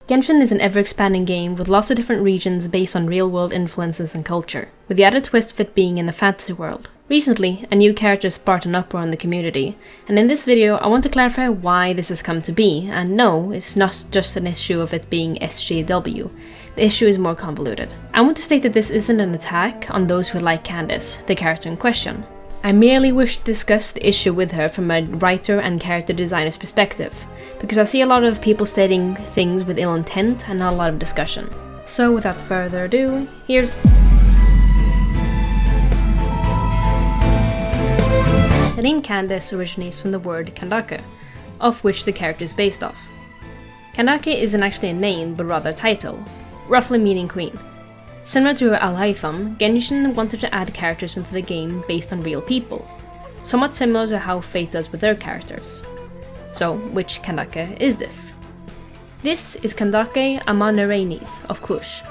Genshin is an ever-expanding game with lots of different regions based on real-world influences and culture, with the added twist of it being in a fantasy world. Recently, a new character sparked an uproar in the community, and in this video I want to clarify why this has come to be, and no, it's not just an issue of it being SJW. The issue is more convoluted. I want to state that this isn't an attack on those who like Candace, the character in question. I merely wish to discuss the issue with her from a writer and character designer's perspective, because I see a lot of people stating things with ill intent and not a lot of discussion. So without further ado, here's... The name Candace originates from the word Kandake, of which the character is based off. Kandake isn't actually a name, but rather a title, roughly meaning queen. Similar to Al-Haytham, Genshin wanted to add characters into the game based on real people, somewhat similar to how Fate does with their characters. So, which Kandake is this? This is Kandake Amaneranes of Kush,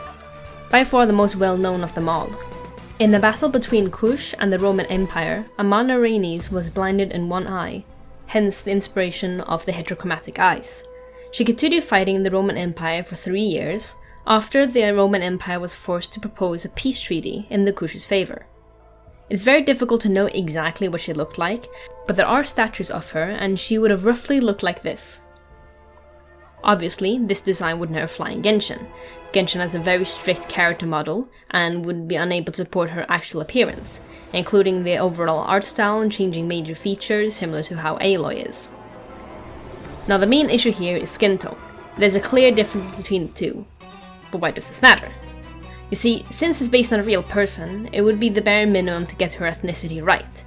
by far the most well-known of them all. In a battle between Kush and the Roman Empire, Amaneranes was blinded in one eye, hence the inspiration of the heterochromatic eyes. She continued fighting in the Roman Empire for 3 years, after the Roman Empire was forced to propose a peace treaty in the Kush's favor. It's very difficult to know exactly what she looked like, but there are statues of her and she would have roughly looked like this. Obviously, this design would never fly in Genshin. Genshin has a very strict character model and would be unable to support her actual appearance, including the overall art style and changing major features similar to how Aloy is. Now the main issue here is skin tone. There's a clear difference between the two. But why does this matter? You see, since it's based on a real person, it would be the bare minimum to get her ethnicity right.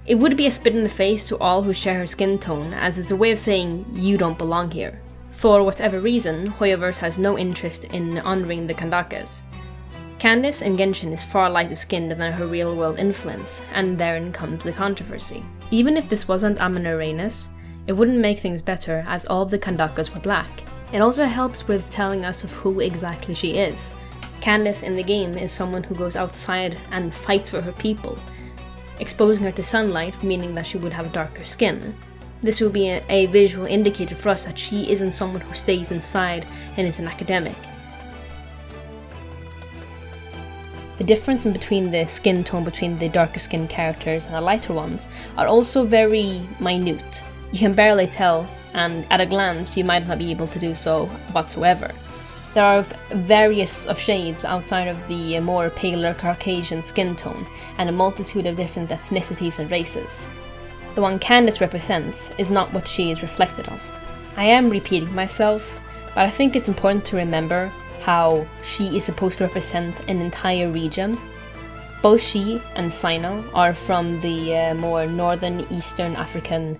It would be a spit in the face to all who share her skin tone, as it's a way of saying, you don't belong here. For whatever reason, Hoyoverse has no interest in honouring the Kandakes. Candace in Genshin is far lighter skinned than her real world influence, and therein comes the controversy. Even if this wasn't Amaneranes, it wouldn't make things better as all the Kandakes were black. It also helps with telling us of who exactly she is. Candace in the game is someone who goes outside and fights for her people, exposing her to sunlight, meaning that she would have darker skin. This will be a visual indicator for us that she isn't someone who stays inside and is an academic. The difference in between the skin tone between the darker skinned characters and the lighter ones are also very minute. You can barely tell, and at a glance you might not be able to do so whatsoever. There are various of shades outside of the more paler Caucasian skin tone, and a multitude of different ethnicities and races. The one Candace represents is not what she is reflected of. I am repeating myself, but I think it's important to remember how she is supposed to represent an entire region. Both she and Sino are from the more northern Eastern African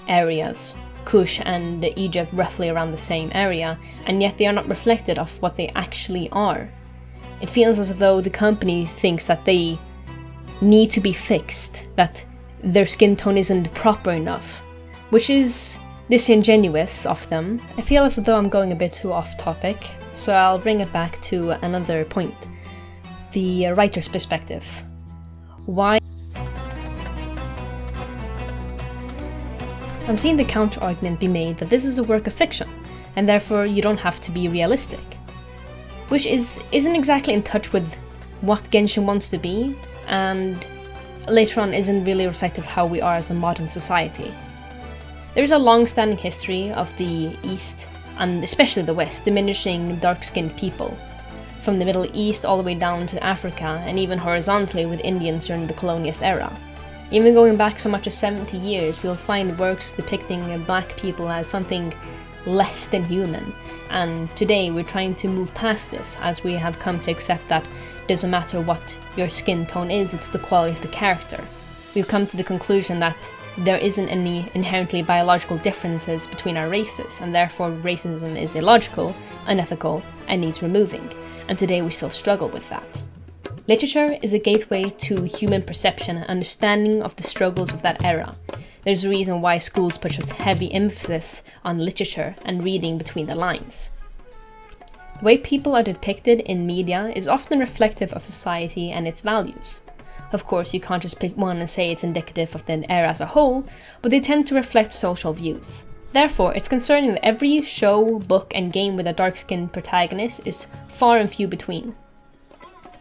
areas. Kush and Egypt roughly around the same area, and yet they are not reflected of what they actually are. It feels as though the company thinks that they need to be fixed, that their skin tone isn't proper enough, which is disingenuous of them. I feel as though I'm going a bit too off topic, so I'll bring it back to another point. The writer's perspective. Why? I'm seeing the counter-argument be made that this is a work of fiction, and therefore you don't have to be realistic. Which isn't exactly in touch with what Genshin wants to be, and later on isn't really reflective of how we are as a modern society. There's a long-standing history of the East, and especially the West, diminishing dark-skinned people, from the Middle East all the way down to Africa, and even horizontally with Indians during the colonialist era. Even going back so much as 70 years, we'll find works depicting black people as something less than human, and today we're trying to move past this, as we have come to accept that it doesn't matter what your skin tone is, it's the quality of the character. We've come to the conclusion that there isn't any inherently biological differences between our races, and therefore racism is illogical, unethical, and needs removing, and today we still struggle with that. Literature is a gateway to human perception and understanding of the struggles of that era. There's a reason why schools put such heavy emphasis on literature and reading between the lines. The way people are depicted in media is often reflective of society and its values. Of course, you can't just pick one and say it's indicative of the era as a whole, but they tend to reflect social views. Therefore, it's concerning that every show, book, and game with a dark-skinned protagonist is far and few between.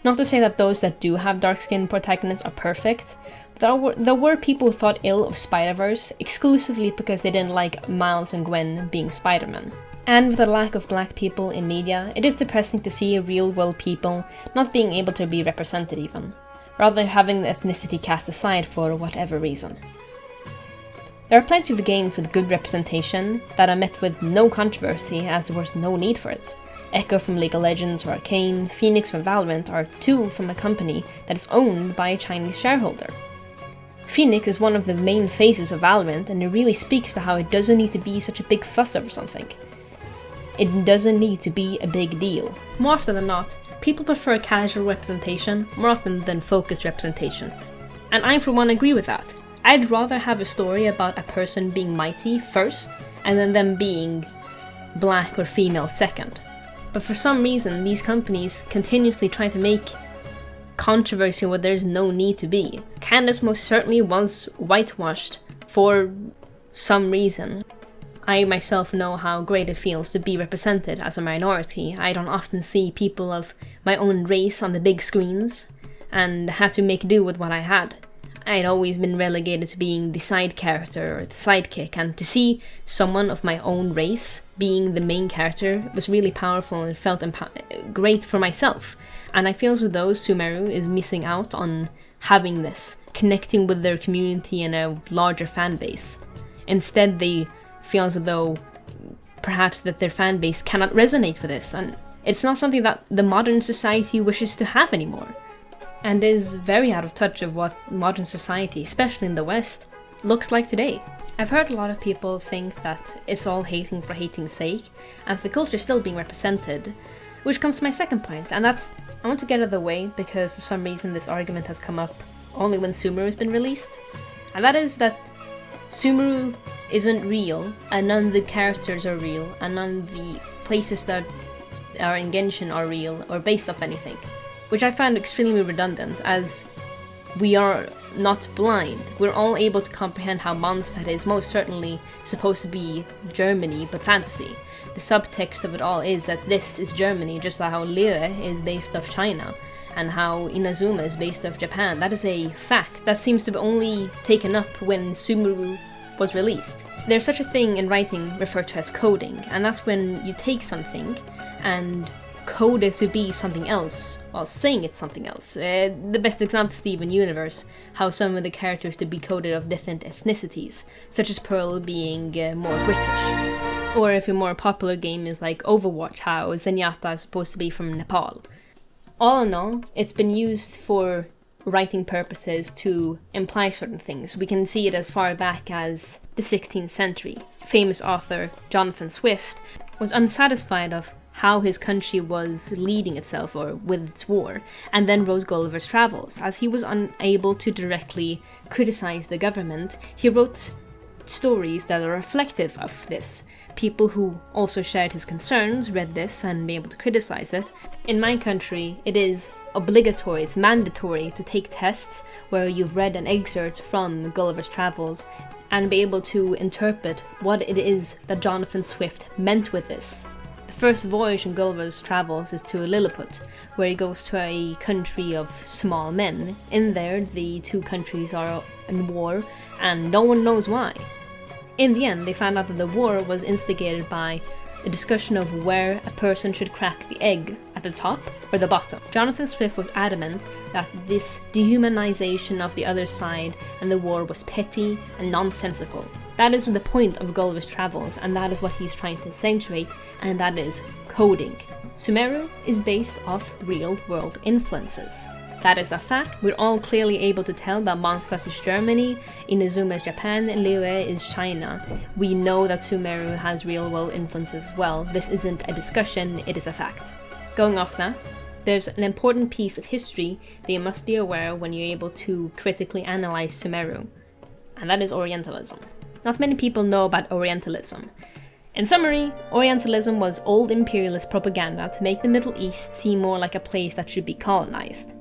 Not to say that those that do have dark-skinned protagonists are perfect, but there were people who thought ill of Spider-Verse exclusively because they didn't like Miles and Gwen being Spider-Man. And with the lack of black people in media, it is depressing to see real-world people not being able to be represented even, rather having the ethnicity cast aside for whatever reason. There are plenty of games with good representation that are met with no controversy as there was no need for it. Echo from League of Legends or Arcane, Phoenix from Valorant are two from a company that is owned by a Chinese shareholder. Phoenix is one of the main faces of Valorant, and it really speaks to how it doesn't need to be such a big fuss over something. It doesn't need to be a big deal. More often than not, people prefer casual representation more often than focused representation. And I for one agree with that. I'd rather have a story about a person being mighty first, and then them being black or female second. But for some reason, these companies continuously try to make controversy where there's no need to be. Candace most certainly was whitewashed for some reason. I myself know how great it feels to be represented as a minority. I don't often see people of my own race on the big screens, and had to make do with what I had. I'd always been relegated to being the side character or the sidekick, and to see someone of my own race being the main character was really powerful and felt great for myself. And I feel as though Sumeru is missing out on having this, connecting with their community and a larger fan base. Instead, they feel as though perhaps that their fan base cannot resonate with this, and it's not something that the modern society wishes to have anymore, and is very out of touch of what modern society, especially in the West, looks like today. I've heard a lot of people think that it's all hating for hating's sake, and the culture is still being represented, which comes to my second point, and that's, I want to get out of the way because for some reason this argument has come up only when Sumeru has been released, and that is that Sumeru isn't real, and none of the characters are real, and none of the places that are in Genshin are real or based off anything. Which I find extremely redundant, as we are not blind. We're all able to comprehend how Mondstadt is most certainly supposed to be Germany, but fantasy. The subtext of it all is that this is Germany, just like how Liyue is based off China, and how Inazuma is based off Japan. That is a fact that seems to be only taken up when Sumeru was released. There's such a thing in writing referred to as coding, and that's when you take something and code it to be something else while saying it's something else. The best example is Steven Universe, how some of the characters to be coded of different ethnicities, such as Pearl being more British. Or if a more popular game is like Overwatch, how Zenyatta is supposed to be from Nepal. All in all, it's been used for writing purposes to imply certain things. We can see it as far back as the 16th century. Famous author Jonathan Swift was unsatisfied of how his country was leading itself or with its war, and then wrote Gulliver's Travels. As he was unable to directly criticize the government, he wrote stories that are reflective of this. People who also shared his concerns read this and be able to criticize it. In my country, it is obligatory, it's mandatory to take tests where you've read an excerpt from Gulliver's Travels and be able to interpret what it is that Jonathan Swift meant with this. The first voyage in Gulliver's Travels is to Lilliput, where he goes to a country of small men. In there, the two countries are in war, and no one knows why. In the end, they found out that the war was instigated by a discussion of where a person should crack the egg, at the top or the bottom. Jonathan Swift was adamant that this dehumanization of the other side and the war was petty and nonsensical. That is the point of Gulliver's Travels, and that is what he's trying to accentuate, and that is coding. Sumeru is based off real-world influences. That is a fact. We're all clearly able to tell that Mondstadt is Germany, Inazuma is Japan, and Liyue is China. We know that Sumeru has real-world influences as well. This isn't a discussion, it is a fact. Going off that, there's an important piece of history that you must be aware when you're able to critically analyze Sumeru, and that is Orientalism. Not many people know about Orientalism. In summary, Orientalism was old imperialist propaganda to make the Middle East seem more like a place that should be colonized.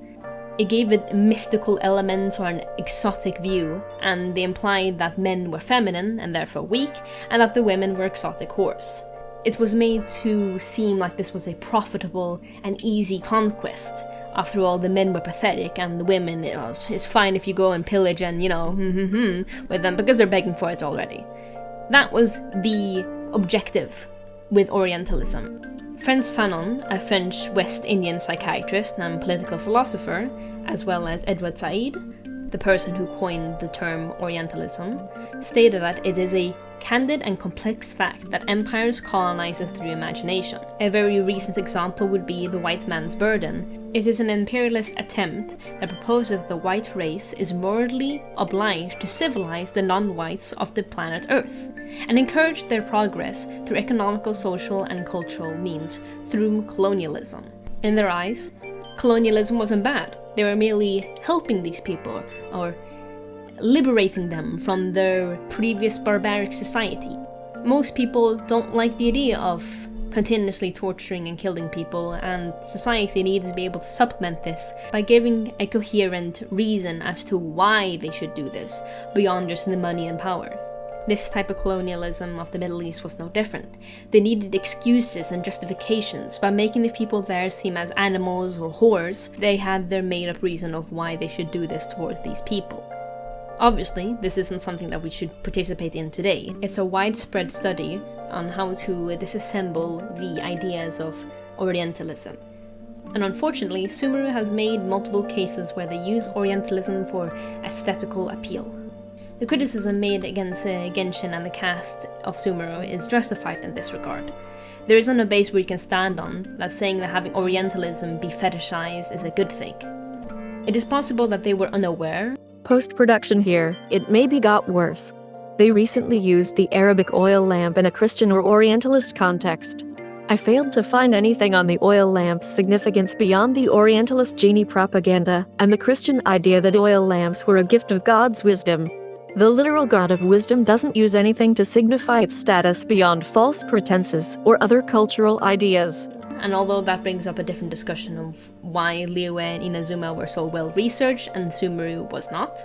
It gave it mystical elements or an exotic view, and they implied that men were feminine and therefore weak, and that the women were exotic whores. It was made to seem like this was a profitable and easy conquest. After all, the men were pathetic, and the women, it's fine if you go and pillage and, with them, because they're begging for it already. That was the objective with Orientalism. Frantz Fanon, a French West Indian psychiatrist and political philosopher, as well as Edward Said, the person who coined the term Orientalism, stated that it is a candid and complex fact that empires colonize us through imagination. A very recent example would be The White Man's Burden. It is an imperialist attempt that proposes that the white race is morally obliged to civilize the non-whites of the planet Earth, and encourage their progress through economical, social, and cultural means through colonialism. In their eyes, colonialism wasn't bad. They were merely helping these people, or liberating them from their previous barbaric society. Most people don't like the idea of continuously torturing and killing people, and society needed to be able to supplement this by giving a coherent reason as to why they should do this, beyond just the money and power. This type of colonialism of the Middle East was no different. They needed excuses and justifications. By making the people there seem as animals or whores, they had their made-up reason of why they should do this towards these people. Obviously, this isn't something that we should participate in today. It's a widespread study on how to disassemble the ideas of Orientalism. And unfortunately, Sumeru has made multiple cases where they use Orientalism for aesthetical appeal. The criticism made against Genshin and the cast of Sumeru is justified in this regard. There isn't a base we can stand on that's saying that having Orientalism be fetishized is a good thing. It is possible that they were unaware. Post-production here, it maybe got worse. They recently used the Arabic oil lamp in a Christian or Orientalist context. I failed to find anything on the oil lamp's significance beyond the Orientalist genie propaganda and the Christian idea that oil lamps were a gift of God's wisdom. The literal God of wisdom doesn't use anything to signify its status beyond false pretenses or other cultural ideas. And although that brings up a different discussion of why Liyue and Inazuma were so well researched and Sumeru was not,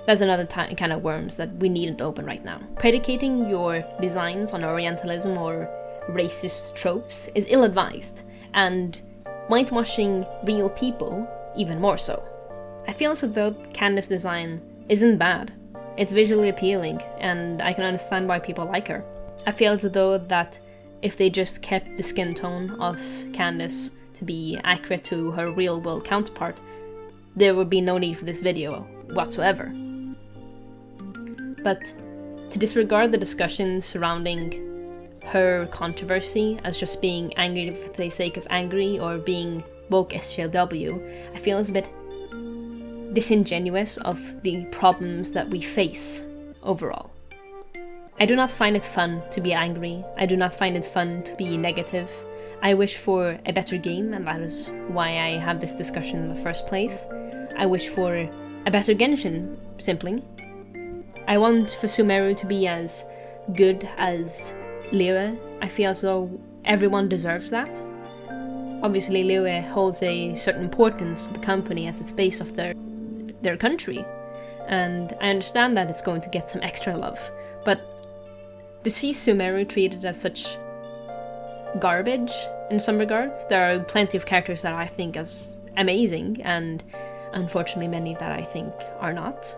that's another kind of worms that we needn't open right now. Predicating your designs on Orientalism or racist tropes is ill-advised, and whitewashing real people even more so. I feel as though Candace's design isn't bad. It's visually appealing, and I can understand why people like her. I feel as though that if they just kept the skin tone of Candace to be accurate to her real-world counterpart, there would be no need for this video whatsoever. But to disregard the discussion surrounding her controversy as just being angry for the sake of angry or being woke SJW, I feel is a bit disingenuous of the problems that we face overall. I do not find it fun to be angry. I do not find it fun to be negative. I wish for a better game, and that is why I have this discussion in the first place. I wish for a better Genshin, simply. I want for Sumeru to be as good as Liyue. I feel as though everyone deserves that. Obviously, Liyue holds a certain importance to the company as it's based off their country, and I understand that it's going to get some extra love, but to see Sumeru treated as such garbage in some regards, there are plenty of characters that I think is amazing, and unfortunately many that I think are not.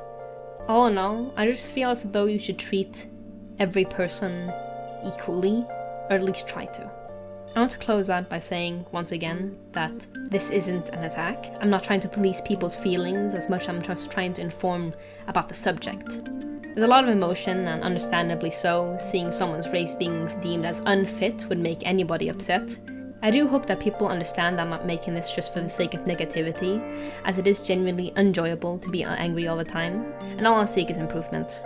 All in all, I just feel as though you should treat every person equally, or at least try to. I want to close out by saying, once again, that this isn't an attack. I'm not trying to police people's feelings as much as I'm just trying to inform about the subject. There's a lot of emotion, and understandably so. Seeing someone's race being deemed as unfit would make anybody upset. I do hope that people understand I'm not making this just for the sake of negativity, as it is genuinely enjoyable to be angry all the time, and all I seek is improvement.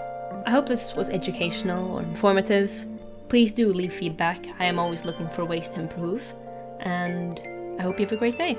I hope this was educational or informative. Please do leave feedback. I am always looking for ways to improve, and I hope you have a great day.